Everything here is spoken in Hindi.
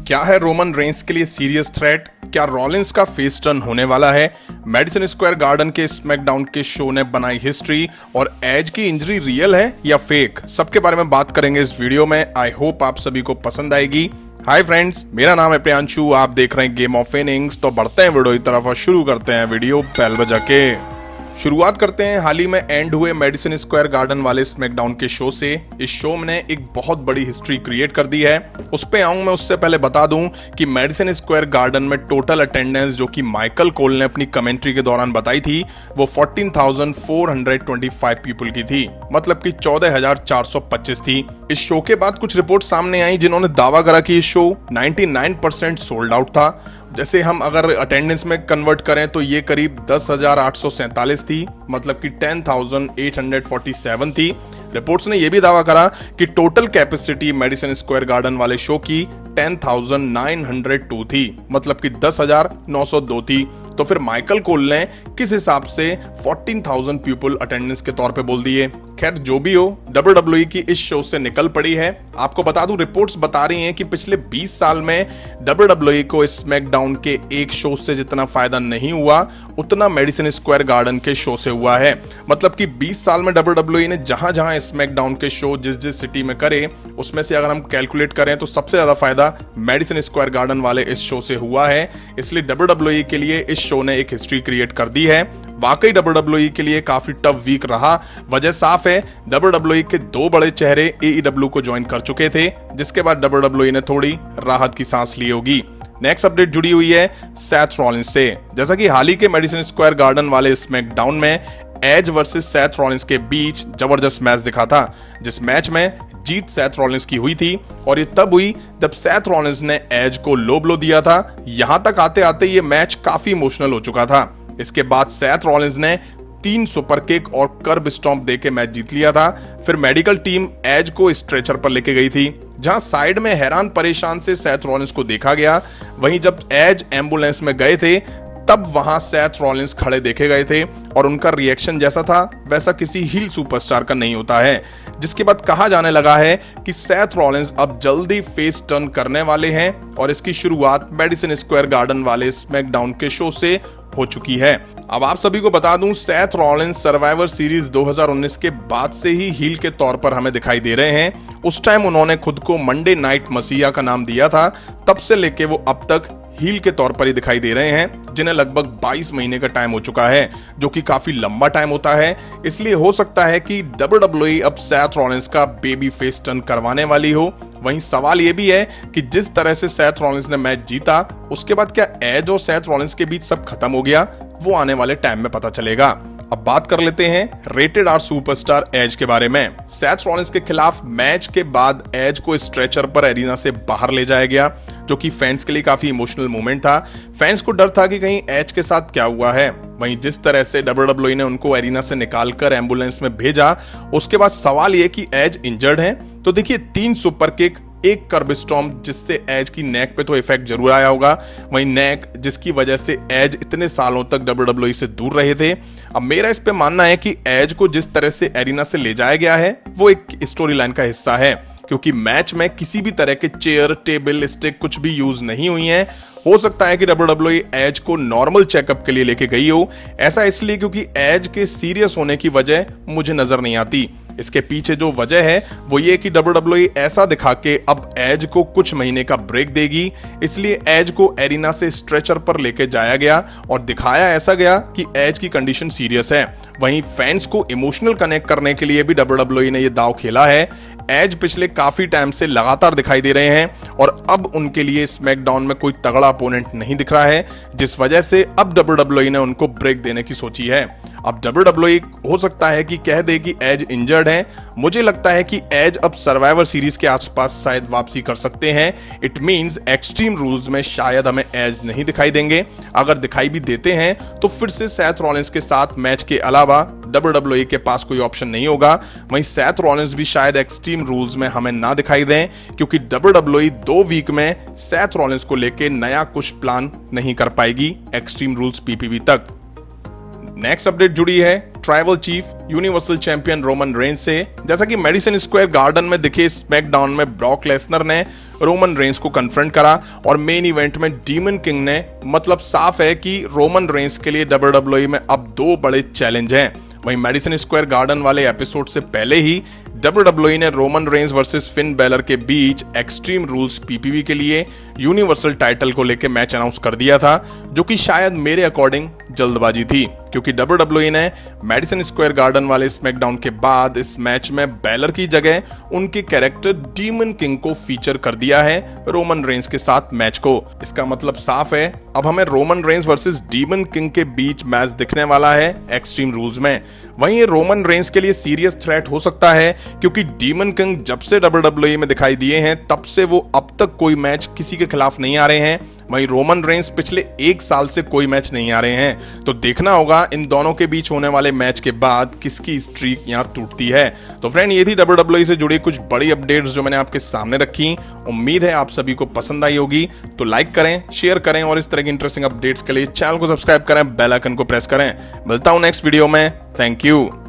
क्या है रोमन रेंस के लिए सीरियस थ्रेट? क्या रॉलिंस का फेस टर्न होने वाला है? मैडिसन स्क्वायर गार्डन के स्मैकडाउन के शो ने बनाई हिस्ट्री और एज की इंजरी रियल है या फेक, सबके बारे में बात करेंगे इस वीडियो में। आई होप आप सभी को पसंद आएगी। हाय फ्रेंड्स, मेरा नाम है प्रियांशु, आप देख रहे हैं गेम ऑफ इनिंग्स। तो बढ़ते हैं वीडियो की तरफ और शुरू करते हैं वीडियो बेल बजा के। शुरुआत करते हैं हाल ही में एंड हुए मैडिसन स्क्वायर गार्डन वाले स्मैकडाउन के शो से। इस शो ने एक बहुत बड़ी हिस्ट्री क्रिएट कर दी है, उस पे आऊं मैं। उससे पहले बता दूं कि मैडिसन स्क्वायर गार्डन में टोटल अटेंडेंस जो कि माइकल कोल ने अपनी कमेंट्री के दौरान बताई थी वो 14,425 पीपल की थी, मतलब कि 14,425 थी। इस शो के बाद कुछ रिपोर्ट सामने आई जिन्होंने दावा करा कि इस शो 99% सोल्ड आउट था। जैसे हम अगर अटेंडेंस में कन्वर्ट करें तो ये करीब 10,847 थी, मतलब कि 10,847 थी। रिपोर्ट्स ने यह भी दावा करा कि total capacity Madison Square garden वाले शो की 10,902 थी, मतलब कि 10,902 थी। तो फिर माइकल कोल ने किस हिसाब से 14,000 पीपल अटेंडेंस के तौर पे बोल दिए? खैर जो भी हो, WWE की इस शो से निकल पड़ी है। आपको बता दूं, रिपोर्ट्स बता रही हैं कि पिछले 20 साल में WWE को स्मैकडाउन के एक शो से जितना फायदा नहीं हुआ उतना मैडिसन स्क्वायर गार्डन के शो से हुआ है। मतलब कि 20 साल में WWE ने जहां जहां स्मैकडाउन के शो जिस जिस सिटी में करे, उसमें से अगर हम कैलकुलेट करें तो सबसे ज्यादा फायदा मैडिसन स्क्वायर गार्डन वाले इस शो से हुआ है। इसलिए WWE के लिए इस शो ने एक हिस्ट्री क्रिएट कर दी है। वाकई WWE के लिए काफी टफ वीक रहा। वजह साफ है, WWE के दो बड़े चेहरे AEW को ज्वाइन कर चुके थे, जिसके बाद WWE ने थोड़ी राहत की सांस ली होगी। नेक्स्ट अपडेट जुड़ी हुई है सेथ रॉलिंस से। जैसा कि हाल ही के मैडिसन स्क्वायर गार्डन वाले स्मैकडाउन में एज वर्सेस सेथ रॉलिंस के बीच जबरदस्त मैच दिखा था, जिस मैच में जीत सेथ रॉलिंस की हुई थी। और ये तब हुई जब सेथ रॉलिंस ने एज को लो ब्लो दिया था। यहां तक आते आते ये मैच काफी इमोशनल हो चुका था। इसके बाद सेथ रॉलिंस ने 3 सुपर किक और कर्ब स्टॉम्प देके मैच जीत लिया था। फिर मेडिकल टीम एज को स्ट्रेचर पर लेके गई थी, जहां साइड में हैरान परेशान से सेथ रॉलिंस को देखा गया। वहीं जब एज एम्बुलेंस में गए थे तब वहां सेथ रॉलिंस खड़े देखे गए थे और उनका रिएक्शन जैसा था वैसा किसी हील सुपरस्टार का नहीं होता है। जिसके बाद कहा जाने लगा है कि सेथ रॉलिंस अब जल्दी फेस टर्न करने वाले हैं और इसकी शुरुआत मैडिसन स्क्वायर गार्डन वाले स्मैकडाउन के शो से हो चुकी है। अब आप सभी को बता दूं, सेथ रॉलिंस सर्वाइवर सीरीज 2019 के बाद से ही हील के तौर पर हमें दिखाई दे रहे हैं। उस टाइम उन्होंने खुद को मंडे नाइट मसीहा का नाम दिया था। तब से लेके वो अब तक हील के तौर पर ही दिखाई दे रहे हैं, जिन्हें लगभग 22 महीने का टाइम हो चुका है, जो कि काफी लंबा टाइम होता है। इसलिए हो सकता है कि WWE अब सेथ रॉलिंस का बेबी फेस टर्न करवाने वाली हो। वहीं सवाल यह भी है कि जिस तरह से सेथ रॉलिंस ने मैच जीता, उसके बाद क्या एज और सेथ रॉलिंस के बीच सब खत्म हो गया? वो आने वाले टाइम में पता चलेगा। अब बात कर लेते हैं रेटेड आर सुपरस्टार एज के बारे में। सेथ रॉलिंस के खिलाफ मैच के बाद एज को स्ट्रेचर पर एरिना से बाहर ले जाया गया, जो कि फैंस के लिए काफी इमोशनल मोमेंट था। फैंस को डर था कि कहीं एज के साथ क्या हुआ है। वहीं जिस तरह से WWE ने उनको एरिना से निकालकर एम्बुलेंस में भेजा, उसके बाद सवाल यह कि एज इंजर्ड है। तो देखिए, 3 सुपर किक, एक कर्ब स्टॉम्प, जिससे एज की नेक पे तो इफेक्ट जरूर आया होगा। वहीं नेक जिसकी वजह से एज इतने सालों तक WWE से दूर रहे थे। अब मेरा इस पे मानना है कि एज को जिस तरह से एरिना से ले जाया गया है वो एक स्टोरी लाइन का हिस्सा है, क्योंकि मैच में किसी भी तरह के चेयर, टेबल, स्टिक कुछ भी यूज नहीं हुई हैं। हो सकता है कि WWE एज को नॉर्मल चेकअप के लिए लेके गई हो। ऐसा इसलिए क्योंकि एज के सीरियस होने की वजह मुझे नजर नहीं आती। इसके पीछे जो वजह है वो ये कि WWE ऐसा दिखा के अब एज को कुछ महीने का ब्रेक देगी, इसलिए एज को एरिना से स्ट्रेचर पर लेके जाया गया और दिखाया ऐसा गया कि एज की कंडीशन सीरियस है। वहीं फैंस को इमोशनल कनेक्ट करने के लिए भी WWE ने यह दांव खेला है। एज पिछले काफी टाइम से लगातार दिखाई दे रहे हैं और अब उनके लिए स्मैकडाउन में कोई तगड़ा अपोनेंट नहीं दिख रहा है, जिस वजह से अब WWE ने उनको ब्रेक देने की सोची है। अब WWE हो सकता है कि कह दे कि एज इंजर्ड है। मुझे लगता है कि एज अब सर्वाइवर सीरीज के आसपास शायद वापसी कर सकते हैं। इट मींस एक्सट्रीम रूल्स में शायद हमें एज नहीं दिखाई देंगे। अगर दिखाई भी देते हैं तो फिर से सेथ रॉलिंस के साथ मैच के अलावा WWE के पास कोई ऑप्शन नहीं होगा। वहीं सेथ रॉलिंस भी शायद एक्सट्रीम रूल्स में हमें ना दिखाई दें, क्योंकि WWE 2 वीक में सेथ रॉलिंस को लेके नया कुछ प्लान नहीं कर पाएगी एक्सट्रीम रूल्स PPV तक। नेक्स्ट अपडेट जुड़ी है tribal chief universal champion Roman Reigns से। जैसा कि मैडिसन स्क्वायर गार्डन में दिखे स्मैकडाउन में ब्रॉक लेसनर ने रोमन रेंस को कन्फ्रंट करा और मेन इवेंट में डीमन किंग ने, मतलब साफ है कि रोमन रेंस के लिए WWE में अब 2 बड़े चैलेंज हैं। वहीं मैडिसन स्क्वायर गार्डन वाले एपिसोड से पहले ही WWE ने Roman Reigns versus Finn Balor के बीच एक्सट्रीम रूल्स PPV के लिए यूनिवर्सल टाइटल को लेकर मैच अनाउंस कर दिया था, जो कि शायद मेरे अकॉर्डिंग जल्दबाजी थी, क्योंकि WWE ने मैडिसन स्क्वायर गार्डन वाले स्मैकडाउन के बाद इस मैच में बैलर की जगह उनके कैरेक्टर डीमन किंग को फीचर कर दिया है रोमन रेंस के साथ मैच को। इसका मतलब साफ है, अब हमें Roman Reigns versus demon king के बीच मैच दिखने वाला है एक्सट्रीम रूल्स में। वहीं ये रोमन रेंस के लिए सीरियस थ्रेट हो सकता है, क्योंकि डीमन किंग जब से WWE में दिखाई दिए हैं तब से वो अब तक कोई मैच किसी के खिलाफ नहीं आ रहे हैं। वहीं रोमन रेंस पिछले 1 साल से कोई मैच नहीं आ रहे हैं, तो देखना होगा इन दोनों के बीच होने वाले मैच के बाद किसकी स्ट्रीक यहां टूटती है। तो फ्रेंड, ये थी WWE से जुड़ी कुछ बड़ी अपडेट्स जो मैंने आपके सामने रखी। उम्मीद है आप सभी को पसंद आई होगी, तो लाइक करें, शेयर करें और इस तरह की इंटरेस्टिंग अपडेट्स के लिए चैनल को सब्सक्राइब करें, बेल आइकन को प्रेस करें। मिलता हूं नेक्स्ट वीडियो में। Thank you.